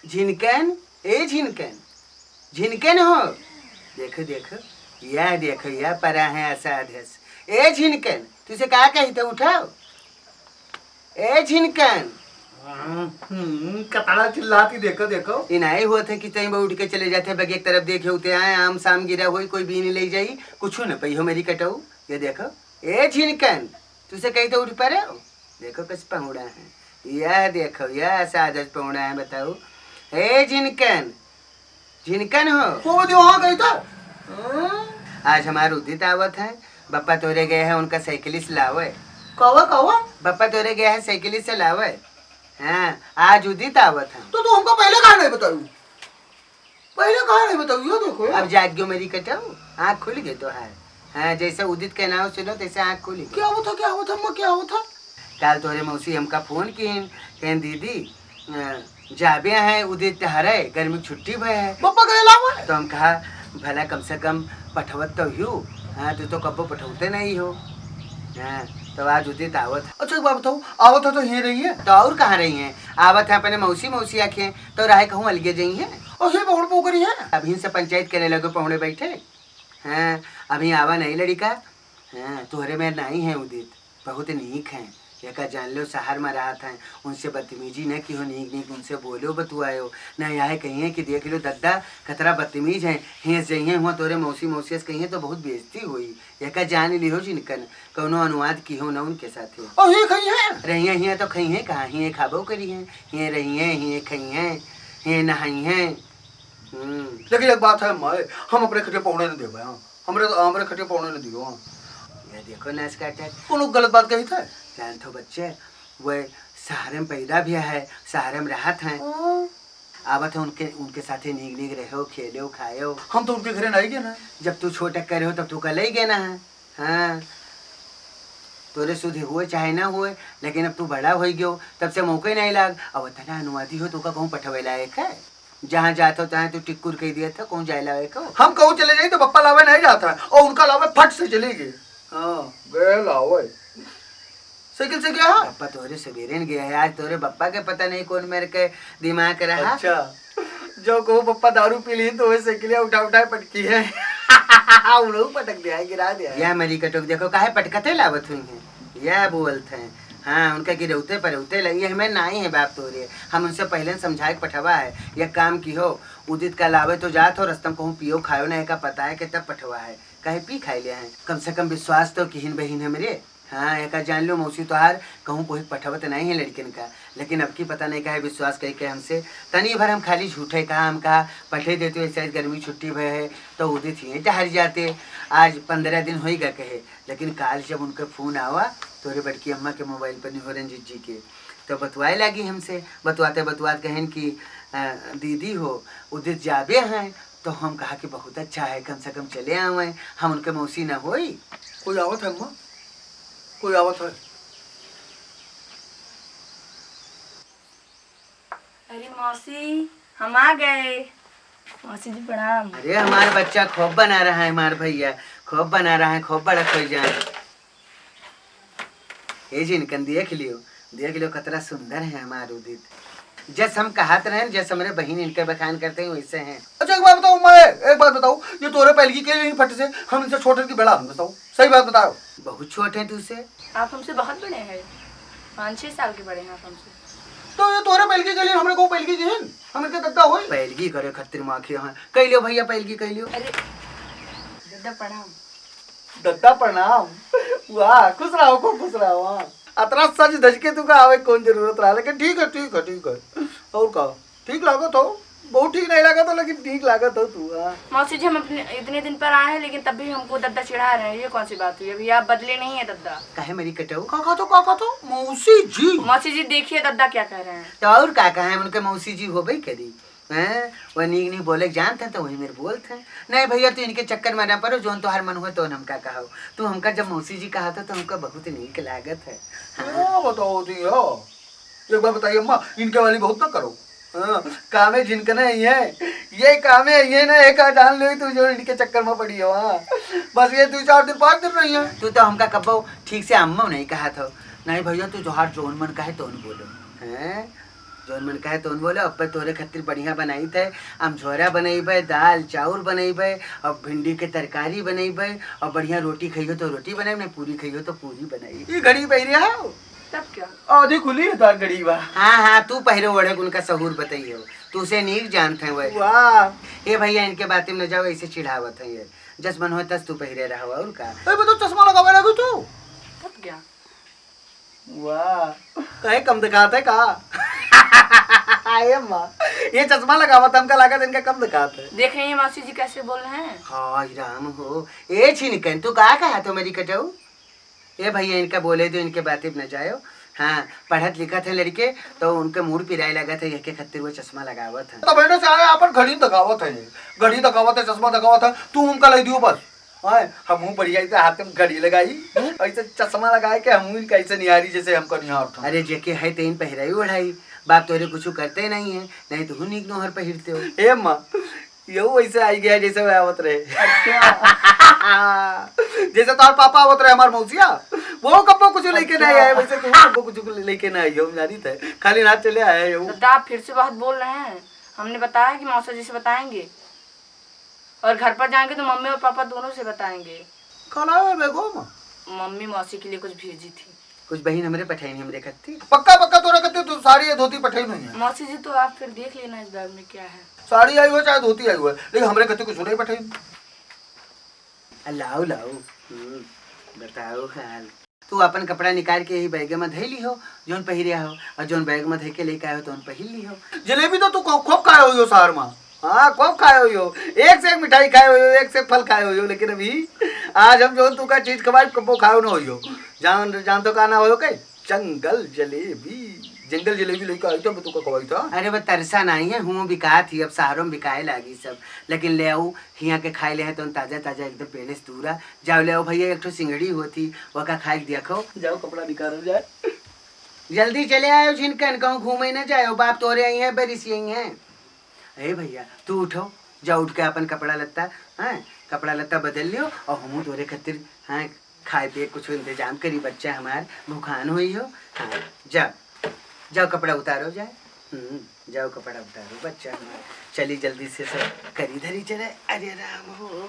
झिनकन, ए झिनकन, झिनकन हो, देखो देखो, यह देखो यह परा है असाधस। ए झिनकन, तुझे क्या कही तो उठाओ। ए झिनकन, कतड़ा चिल्लाती देखो देखो। इनाए हुआ था कि तई उठ के चले जाते बग एक तरफ देखे होते आए आम शाम गिरा हुई कोई भी नहीं ले जाई कुछ न पई हो मेरी कटाऊ। ये देखो ए झिनकन, तुझे कही तो उठ पा हो। देखो किस पहुड़ा है, यह देखो यह सादस पहुड़ा है बताओ। ए झिनकन, झिनकन हो वो जो वहाँ गई था। आज हमारे उदित आवत है, बप्पा तोरे गए हैं उनका साइकिलिस्ट लावे। कौवा कौवा बप्पा तोरे गया है साइकिलिस्ट से लावे। हाँ आज उदित आवत है। तो हमको पहले कहा नहीं बताऊ, पहले कहा नहीं बताऊ। ये देखो अब जाग गयो मेरी कटाऊ, आँख खुल गई तो है। हाँ जैसे उदित के नाम सुनो तैसे आँख खुली। क्या हुआ था, क्या हुआ था अम्मा, क्या हुआ था? काल तोरे मौसी हमका फोन किन कहें दीदी जाबे हैं उदित हरे गर्मी छुट्टी भय है। पापा गए लावा। तो हम कहा भला कम से कम पठवत तो हूँ। हाँ तू तो कब्बो पठौते नहीं हो। हाँ तो आज उदित आवत। अच्छा एक बात बताओ, आवत है तो यहीं रही है? तो और कहाँ रही हैं? आवत है अपने मौसी मौसी आखे तो राय कहूँ अलगे जई हैं। और ये बहुड़ पोखरी है। अभी से पंचायत करने लगे पौड़े बैठे। हाँ अभी आवा नहीं लड़का। हाँ तोहरे में नहीं है उदित, बहुत नीक है। एका जान लो शहर में रहा था, उनसे बदतमीजी न की हो, नीक नीक उनसे बोलो बतुआयो न यहाँ कहिए कि देख लो दद्दा कतरा बदतमीज है। हेस जइए हुआ तोरे मौसी मौसी से कहिए तो बहुत बेइज्जती हुई। एका जान ली हो जिनकन कौनो अनुवाद की हो न उनके साथ और ये खई है रही है तो खई है कहाँ ही खाबो करी है ये रही है ही खई है ये नहाई है। लेकिन एक बात है माए, हम अपने खटे पौने नहीं देवे। हाँ हमरे खटे पौने नहीं दियो। हाँ ये देखो नस काटे कोनो गलत बात कही था। जान तो बच्चे वो शहर में पैदा भी है, शहर में राहत है। आवत है उनके साथे नीक नीक रहो खेलो खाओ। हम तो उनके घरे नहीं गए ना। जब तू छोटा करे हो तब तू कल ही गए ना है। हाँ तोरे सुधे हुए चाहे ना हुए लेकिन अब तू बड़ा हो गयो तब से मौका ही नहीं लाग। अब तना अनुवादी हो तो का कहूँ पठवे लायक है। जहाँ जाता हो तहाँ तू टिक्कुर कह दिया था कहूँ जाए लायक हो। हम कहूँ चले जाए तो पप्पा लावे नहीं जाता है और उनका लावे फट से चली गई। हाँ गए लावे साइकिल से गया। बप्पा तोरे सवेरे न गया है आज। तोरे बप्पा के पता नहीं कौन मेरे के दिमाग रहा। अच्छा जो कहो पप्पा दारू पी ली तो वैसे साइकिल उठा उठा पटकी है। उन्होंने पटक दिया है, गिरा दिया है। यह मेरी कटोक देखो काहे पटकते लावत हुई हैं। यह बोलते हैं हाँ उनका गिरौते परौते लगी हमें नहीं है बाप तोरे। हम उनसे पहले समझाए पठवा है यह काम की हो। उदित का लावे तो जात हो रस्तम कहूँ पियो खाओ नहीं का पता है कि तब पठवा है कहे पी खाई लिया है। कम से कम विश्वास तो किहिन बहिन है मेरे। हाँ एक जान लो मौसी तोहार कहूँ कोई पठवत नहीं है लड़किन का लेकिन अब की पता नहीं का है विश्वास कह के हमसे तनी भर हम खाली झूठे कहा हम कहा पठे देते हो ऐसे गर्मी छुट्टी भय है तो उदित ही टहर जाते। आज 15 दिन हो ही गए कहे लेकिन काल जब उनका फ़ोन आवा तोरे बड़की अम्मा के मोबाइल पर नहीं हो रंजीत जी के तो बतवाए लगी हमसे। बतवाते बतवाते कहन कि दीदी हो उदित जाबे हैं। तो हम कहा कि बहुत अच्छा है कम से कम चले आवे हम उनके मौसी न होई। कोई आवत है अम्मा, कोई आवत है। अरे मौसी हम आ गए। मौसी जी प्रणाम। अरे हमारा बच्चा खूब बना रहा है, हमारे भैया खूब बना रहा है, खूब बड़ा खोई जाए। ये जिनकन देख लियो कितना सुंदर है हमारे उदित। जैसे हम कहते रहे जैसे हमारे बहन इनके बखान करते हैं वैसे हैं। अच्छा एक बात बताओ मैं, एक बात बताओ ये तोरे पहलगी के लिए फट से हम इनसे छोटे की बड़ा बताओ सही बात बताओ। बहुत छोटे हैं तुझसे। आप हमसे बहुत बड़े हैं, 5-6 साल के बड़े हैं आप हमसे। तो ये तोरे पहलगी के लिए हमरे को पहलगी के हैं हम इनके दद्दा होई। पहलगी करे खत्तिर माखी हां कह लियो भैया पहलगी कह लियो। अरे दद्दा प्रणाम। दद्दा प्रणाम। वाह खुश रहो खूब खुश रहो। हाँ अतरा सच धज के तू का आवे कौन जरूरत रहा लेकिन ठीक है ठीक है ठीक है। और का ठीक लागत हो, बहुत ठीक नहीं लागत हो लेकिन ठीक लागत हो तू। हाँ मौसी जी हम अपने इतने दिन पर आए हैं लेकिन तब भी हमको दद्दा चिढ़ा रहे हैं, ये कौन सी बात हुई? अभी आप बदले नहीं है दद्दा। काहे मेरी कटऊ काका तो मौसी जी। मौसी जी देखिए दद्दा क्या कह रहे हैं। तो और का कहा है उनके मौसी जी हो भाई करी हैं वह नीक नहीं बोले जानते तो वही मेरे बोलते हैं। नहीं भैया तू इनके चक्कर में ना पड़ो जोन तो हर मन हुए तो हमका कहो। तू हमका जब मौसी जी कहा था तो हमका बहुत नीक लागत है। हाँ बताओ जी। हाँ एक बार बताइए अम्मा इनके वाली बहुत ना करो। हाँ कामे जिनका ना ये कामे ये ना एक डाल लो तू जो इनके चक्कर में पड़ी हो। हाँ बस ये 2-4 दिन 5 दिन रही है। तू तो हमका कब्बो ठीक से अम्मा नहीं कहा था। नहीं भैया तू जोहार जोन मन का है तो बोलो हैं जोन मन कहे तो बोलो अब तोरे खातिर बढ़िया बनाई थे। हम झोरा बनैबे, दाल चाउर बनैबे, और भिंडी के तरकारी बनैबे, और बढ़िया रोटी खइयो तो रोटी बनाई, नहीं पूरी खइयो तो पूरी बनाई। ये घड़ी पहिरे हो तब क्या? आधी खुली है तार घड़ी बा। हाँ हाँ, तू पहरे ओढ़े उनका सहूर बताइयो, तू से नीक जानते हैं वह। वाह ए भैया इनके बातें में न जाओ, ऐसे चिढ़ावत है ये। जस मन हो तस तू पहरे रहा और का। ए बे तो चश्मा लगावे लगी तू। तब क्या? वाह कहे कम दिखाते का। आए माँ ये चश्मा लगावत हमका लागत इनका कम दिखाते। देख रही है मौसी जी कैसे बोल रहे हैं। हाँ राम हो, ए छिनकन तू का कहा तो मेरी कटाऊ। ए भैया इनका बोले तो इनके बातें न जाओ। हाँ पढ़त लिखत है लड़के तो उनके मूड पिराए लगा था, यह खातिर वो चश्मा लगावत है। तो बहनों से आया अपन घड़ी दिखावत है, ये घड़ी दिखावत है, चश्मा दिखावत है, तू हमका ले दियो बस। हां हम बढ़िया से हाथ में घड़ी लगाई, ऐसे चश्मा लगाए के हम इनका ऐसे निहारी जैसे हमको निहार था। अरे जेके है तेन पहराई ओढ़ाई, बाप तोरे कुछ करते नहीं है, नहीं तो निक नोहर पहिरते हो। ए माँ यो वैसे आई गया जैसे वह आवत रहे। जैसे तोहर पापा आवत रहे हमार मौसिया, वो कब कुछ लेके नहीं आए, वैसे तू कब कुछ लेके नहीं आई। हम जानी थे खाली हाथ चले आए हो। तो आप फिर से बहुत बोल रहे हैं। हमने बताया कि मौसा जी से बताएंगे, और घर पर जाएंगे तो मम्मी और पापा दोनों से बताएंगे। खाना है बेगो माँ। मम्मी मौसी के लिए कुछ भेजी थी। कुछ बहन हमरे पठाई हमरे खत्ती। पक्का पक्का तोरा कहते तू साड़ी या धोती पठाई नहीं है। मौसी जी तो आप फिर देख लेना इस बैग में क्या है। साड़ी आई हो चाहे धोती आई हो, लेकिन हमरे कहते कुछ नहीं पठाई। लाओ लाओ, बताओ हाल। तू अपन कपड़ा निकाल के यही बैग में धैली हो, जोन पहिरे हो, और जोन बैग में धै के लेके आए हो तो पहिर ली हो। जलेबी तो तू खूब खाए हो शहर में। हाँ खूब खाए हो, एक से एक मिठाई खाए हो, एक से एक फल खाए हो, लेकिन अभी आज हम जो तू का चीज खवाई कबो खाओ ना हो। जान तो का ना हो कहीं जंगल जलेबी लेके आई तो तू का खवाई था। अरे वो तरसा नहीं है, हूँ बिका थी, अब शहरों में बिकाए लागी सब, लेकिन ले आऊ हियाँ के खाए ले है तो ताजा ताजा एकदम पेड़े से दूरा। जाओ ले आओ भैया, एक ठो सिंगड़ी होती वो का खाए देखो। जाओ कपड़ा निकालो जाए, जल्दी चले आयो झिनकन, कहूँ घूमे न जाओ, बाप तोरे आई है बरिस यही है। अरे भैया तू उठो, जाओ उठ के अपन कपड़ा लत्ता, हाँ कपड़ा लत्ता बदल लियो, और हम तोरे खातिर हाँ खाए पिए कुछ इंतजाम करी, बच्चा हमार भूखान हुई हो। हाँ जाओ जाओ कपड़ा उतारो जाए, जाओ कपड़ा उतारो बच्चा हमार। चली जल्दी से सब करी धरी चले। अरे राम हो।